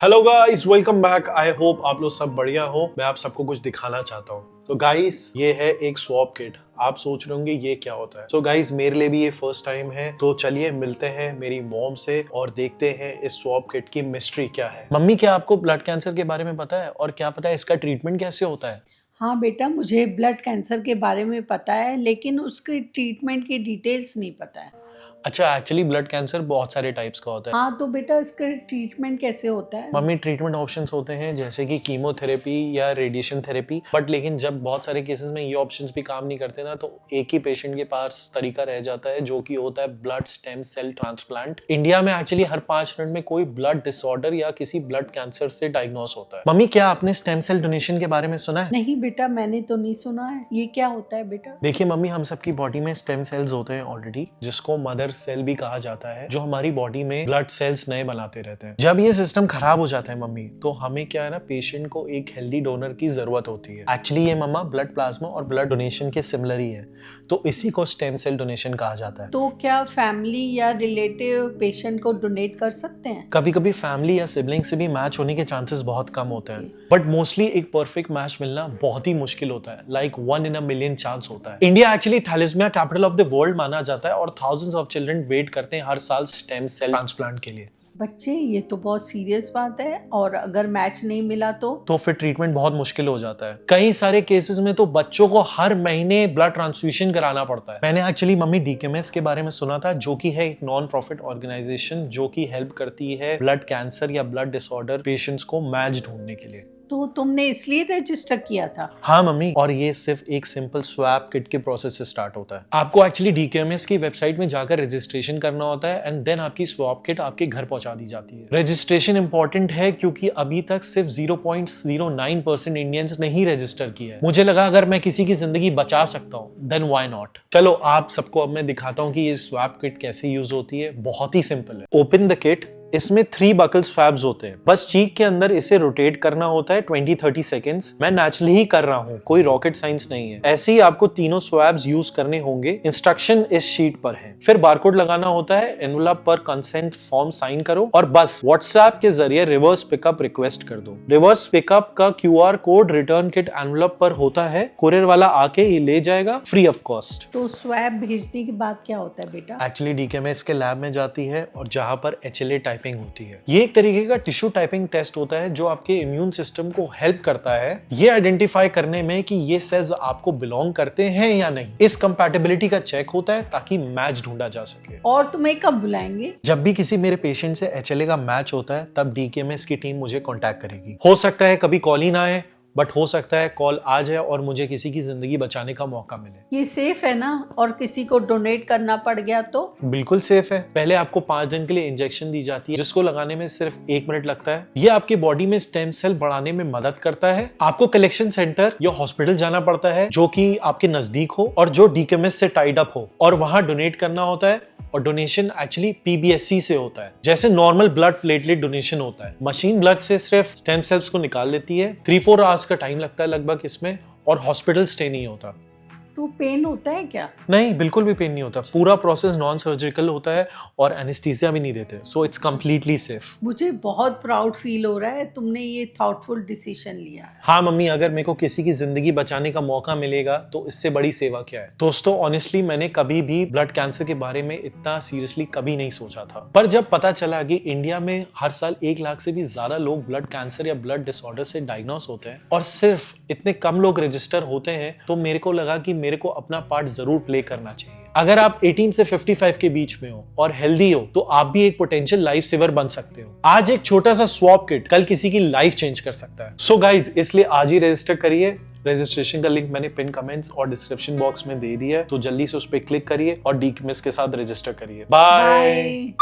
Hello guys, welcome back. I hope आप लोग सब बढ़िया हो। मैं आप सबको कुछ दिखाना चाहता हूँ। तो गाइस, ये है एक स्वैप किट। आप सोच रहे होंगे ये क्या होता है। तो गाइस, मेरे लिए भी ये फर्स्ट टाइम है। तो चलिए मिलते हैं मेरी मॉम से और देखते हैं इस स्वैप किट की मिस्ट्री क्या है। मम्मी, क्या आपको ब्लड कैंसर के बारे में पता है और क्या पता है इसका ट्रीटमेंट कैसे होता है? हाँ बेटा, मुझे ब्लड कैंसर के बारे में पता है, लेकिन उसके ट्रीटमेंट की डिटेल्स नहीं पता है। अच्छा, एक्चुअली ब्लड कैंसर बहुत सारे टाइप्स का होता है। हाँ तो बेटा, इसका ट्रीटमेंट कैसे होता है? मम्मी, ट्रीटमेंट ऑप्शंस होते हैं जैसे कि कीमोथेरेपी या रेडिएशन थेरेपी। बट लेकिन जब बहुत सारे केसेस में ये ऑप्शंस भी काम नहीं करते ना, तो एक ही पेशेंट के पास तरीका रह जाता है, जो कि होता है blood stem cell transplant. India में एक्चुअली हर 5 मिनट में कोई ब्लड डिसऑर्डर या किसी ब्लड कैंसर से डायग्नोस होता है। मम्मी, क्या आपने स्टेम सेल डोनेशन के बारे में सुना है? नहीं बेटा, मैंने तो नहीं सुना है। ये क्या होता है बेटा? देखिए मम्मी, हम सबकी बॉडी में स्टेम सेल्स होते हैं ऑलरेडी, जिसको मदर सेल भी कहा जाता है, जो हमारी बॉडी में ब्लड सेल्स नए बनाते रहते हैं। जब ये सिस्टम खराब हो जाता है मम्मी, तो हमें क्या है ना, पेशेंट को एक हेल्दी डोनर की जरूरत होती है। एक्चुअली ये मम्मा ब्लड प्लाज्मा और ब्लड डोनेशन के सिमिलर ही है, तो इसी को स्टेम सेल डोनेशन कहा जाता है। तो क्या फैमिली या रिलेटिव पेशेंट को डोनेट कर सकते हैं? कभी कभी फैमिली या सिबलिंग से भी मैच होने के चांसेस बहुत कम होते हैं, बट मोस्टली एक परफेक्ट मैच मिलना बहुत ही मुश्किल होता है। Like 1 in a million chance होता है। India actually thalassemia capital of the world माना जाता है और थाउजेंड्स ऑफ चिल्ड्रन वेट करते हैं हर साल स्टेम सेल ट्रांसप्लांट के लिए। बच्चे, ये तो बहुत सीरियस बात है। और अगर मैच नहीं मिला तो फिर ट्रीटमेंट बहुत मुश्किल हो जाता है। कई सारे केसेस में तो बच्चों को हर महीने ब्लड ट्रांसफ्यूजन कराना पड़ता है। मैंने एक्चुअली मम्मी डीकेएमएस के बारे में सुना था, जो कि है एक नॉन प्रॉफिट ऑर्गेनाइजेशन जो कि हेल्प करती है ब्लड कैंसर या ब्लड डिसऑर्डर पेशेंट्स को मैच ढूंढने के लिए। तो तुमने इसलिए रजिस्टर किया था? हाँ मम्मी, और ये सिर्फ एक सिंपल स्वैप किट के प्रोसेस से स्टार्ट होता है। आपको एक्चुअली डीकेएमएस की वेबसाइट में जाकर रजिस्ट्रेशन करना होता है एंड देन आपकी स्वैप किट आपके घर पहुंचा दी जाती है। रजिस्ट्रेशन इंपॉर्टेंट है क्योंकि अभी तक सिर्फ 0.09% इंडियंस ने ही रजिस्टर किया है। मुझे लगा अगर मैं किसी की जिंदगी बचा सकता हूँ देन व्हाई नॉट। चलो आप सबको अब मैं दिखाता हूँ कि ये स्वैप किट कैसे यूज होती है। बहुत ही सिंपल है। Open the kit. इसमें 3 बकल स्वैब्स होते हैं। बस चीक के अंदर इसे रोटेट करना होता है 20-30 सेकेंड्स। मैं नेचुरली ही कर रहा हूँ, कोई रॉकेट साइंस नहीं है। ऐसे ही आपको तीनों स्वैब्स यूज करने होंगे। इंस्ट्रक्शन इस शीट पर है। फिर बारकोड लगाना होता है। एनवलप पर कंसेंट फॉर्म साइन करो और बस व्हाट्सएप के जरिए रिवर्स पिकअप रिक्वेस्ट कर दो। रिवर्स पिकअप का QR code return kit envelope पर होता है। कुरियर वाला आके ये ले जाएगा फ्री ऑफ कॉस्ट। तो स्वैब भेजने के बाद क्या होता है बेटा? एक्चुअली डीकेएमएस के लैब में जाती है और जहां पर HLA टाइपिंग होती है। ये एक तरीके का टिश्यू टाइपिंग टेस्ट होता है जो आपके इम्यून सिस्टम को हेल्प करता है ये आइडेंटिफाई करने में कि ये सेल्स आपको बिलोंग करते हैं या नहीं। इस कंपैटिबिलिटी का चेक होता है ताकि मैच ढूंढा जा सके। और तुम्हें कब बुलाएंगे? जब भी किसी मेरे पेशेंट से HLA का मैच होता है तब डीकेएमएस की टीम मुझे कांटेक्ट करेगी। हो सकता है कभी कॉल ही ना आए, बट हो सकता है कॉल आ जाए और मुझे किसी की जिंदगी बचाने का मौका मिले। ये सेफ है ना? और किसी को डोनेट करना पड़ गया तो? बिल्कुल सेफ है। पहले आपको 5 दिन के लिए इंजेक्शन दी जाती है, जिसको लगाने में सिर्फ 1 मिनट लगता है। ये आपकी बॉडी में स्टेम सेल बढ़ाने में मदद करता है। आपको कलेक्शन सेंटर या हॉस्पिटल जाना पड़ता है जो कि आपके नजदीक हो और जो डीकेएमएस से टाइड अप हो, और वहां डोनेट करना होता है। और डोनेशन एक्चुअली PBSC से होता है, जैसे नॉर्मल ब्लड प्लेटलेट डोनेशन होता है। मशीन ब्लड से सिर्फ स्टेम सेल्स को निकाल लेती है। 3-4 आवर्स का टाइम लगता है लगभग इसमें, और हॉस्पिटल स्टे नहीं होता। तो पेन होता है क्या? नहीं, बिल्कुल भी पेन नहीं होता। पूरा प्रोसेस नॉन सर्जिकल होता है और एनेस्थीसिया भी नहीं देते, सो इट्स कंप्लीटली सेफ। मुझे बहुत प्राउड फील हो रहा है, तुमने ये थॉटफुल डिसीजन लिया। हाँ मम्मी, अगर मेरे को किसी की जिंदगी बचाने का मौका मिलेगा तो इससे बड़ी सेवा क्या है। दोस्तों, ऑनेस्टली मैंने कभी भी ब्लड कैंसर के बारे में इतना सीरियसली कभी नहीं सोचा था, पर जब पता चला कि इंडिया में हर साल 1 लाख से भी ज्यादा लोग ब्लड कैंसर या ब्लड डिसऑर्डर से डायग्नोस होते हैं और सिर्फ इतने कम लोग रजिस्टर होते हैं, तो मेरे को लगा कि मेरे को अपना पार्ट जरूर प्ले करना चाहिए। अगर आप 18 से 55 के बीच में हो और हेल्दी हो तो आप भी एक पोटेंशियल लाइफ सेवर बन सकते हो। आज एक छोटा सा स्वैप किट कल किसी की लाइफ चेंज कर सकता है। सो गाइज, इसलिए आज ही रजिस्टर करिए। रजिस्ट्रेशन का लिंक मैंने पिन कमेंट्स और डिस्क्रिप्शन बॉक्स में दे दिया है, तो जल्दी से उस पर क्लिक करिए और डीकेएमएस के साथ रजिस्टर करिए। बाय।